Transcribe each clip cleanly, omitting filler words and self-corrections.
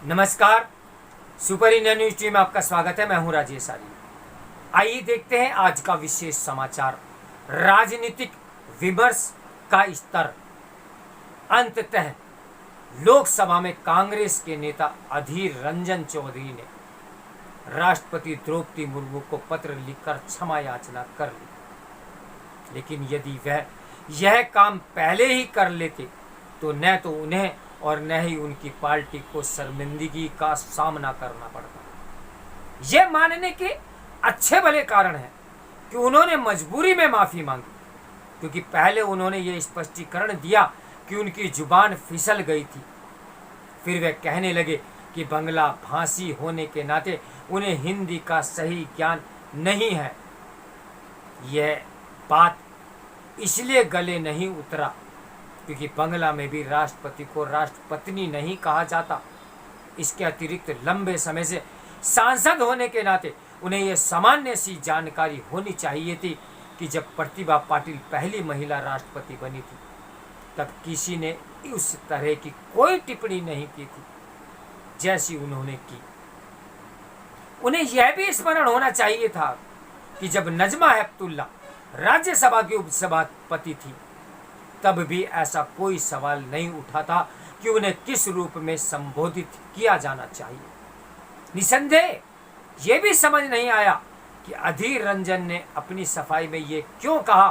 नमस्कार। Super India news team में आपका स्वागत है। मैं हूं राजेश आर्य। आइए देखते हैं आज का विशेष समाचार। राजनीतिक विमर्श का स्तर। अंततः लोकसभा में कांग्रेस के नेता अधीर रंजन चौधरी ने राष्ट्रपति द्रौपदी मुर्मू को पत्र लिखकर क्षमा याचना कर ली, लेकिन यदि वह यह काम पहले ही कर लेते तो न तो उन्हें और न ही उनकी पार्टी को शर्मिंदगी का सामना करना पड़ता। यह मानने के अच्छे भले कारण हैं कि उन्होंने मजबूरी में माफी मांगी, क्योंकि पहले उन्होंने यह स्पष्टीकरण दिया कि उनकी जुबान फिसल गई थी। फिर वे कहने लगे कि बंगला भाषी होने के नाते उन्हें हिंदी का सही ज्ञान नहीं है। यह बात इसलिए गले नहीं उतरा क्योंकि बंगला में भी राष्ट्रपति को राष्ट्रपत्नी नहीं कहा जाता। इसके अतिरिक्त लंबे समय से सांसद होने के नाते उन्हें यह सामान्य सी जानकारी होनी चाहिए थी कि जब प्रतिभा पाटिल पहली महिला राष्ट्रपति बनी थी तब किसी ने उस तरह की कोई टिप्पणी नहीं की थी जैसी उन्होंने की। उन्हें यह भी स्मरण होना चाहिए था कि जब नजमा हेपतुल्ला राज्यसभा की उपसभापति थी तब भी ऐसा कोई सवाल नहीं उठा था कि उन्हें किस रूप में संबोधित किया जाना चाहिए। निसंदेह यह भी समझ नहीं आया कि अधीर रंजन ने अपनी सफाई में ये क्यों कहा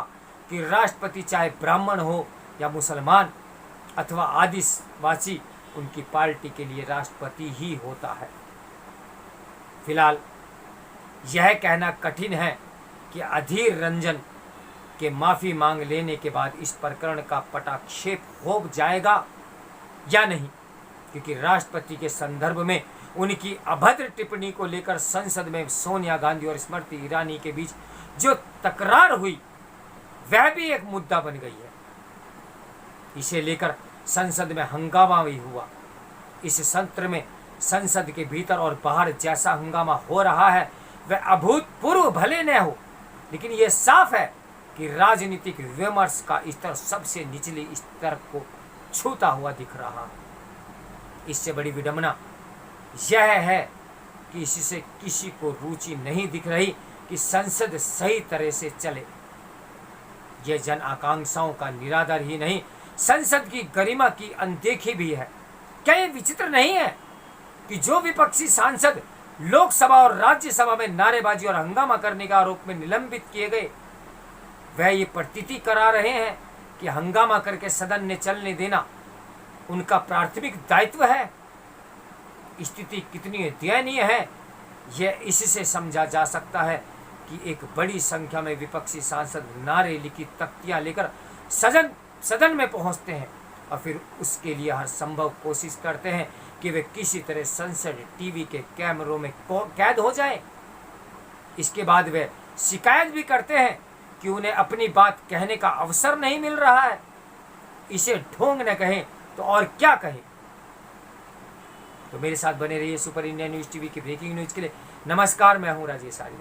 कि राष्ट्रपति चाहे ब्राह्मण हो या मुसलमान अथवा आदिवासी, उनकी पार्टी के लिए राष्ट्रपति ही होता है। फिलहाल यह कहना कठिन है कि अधीर रंजन के माफी मांग लेने के बाद इस प्रकरण का पटाक्षेप हो जाएगा या नहीं, क्योंकि राष्ट्रपति के संदर्भ में उनकी अभद्र टिप्पणी को लेकर संसद में सोनिया गांधी और स्मृति ईरानी के बीच जो तकरार हुई वह भी एक मुद्दा बन गई है। इसे लेकर संसद में हंगामा भी हुआ। इस सत्र में संसद के भीतर और बाहर जैसा हंगामा हो रहा है वह अभूतपूर्व भले न हो, लेकिन यह साफ है कि राजनीतिक विमर्श का स्तर सबसे निचले स्तर को छूता हुआ दिख रहा है। इससे बड़ी विडंबना यह है कि इससे किसी को रुचि नहीं दिख रही कि संसद सही तरह से चले। यह जन आकांक्षाओं का निरादर ही नहीं, संसद की गरिमा की अनदेखी भी है। क्या यह विचित्र नहीं है कि जो विपक्षी सांसद लोकसभा और राज्यसभा में नारेबाजी और हंगामा करने के आरोप में निलंबित किए गए वह ये प्रतीति करा रहे हैं कि हंगामा करके सदन ने चलने देना उनका प्राथमिक दायित्व है। स्थिति कितनी दयनीय है यह इससे समझा जा सकता है कि एक बड़ी संख्या में विपक्षी सांसद नारे लिखी तख्तियां लेकर सदन में पहुंचते हैं और फिर उसके लिए हर संभव कोशिश करते हैं कि वे किसी तरह संसद टीवी के कैमरों में कैद हो जाएं। इसके बाद वे शिकायत भी करते हैं कि उन्हें अपनी बात कहने का अवसर नहीं मिल रहा है। इसे ढोंग न कहें तो और क्या कहें। तो मेरे साथ बने रहिए सुपर इंडिया न्यूज टीवी की ब्रेकिंग न्यूज के लिए। नमस्कार, मैं हूं राजेश आर्य।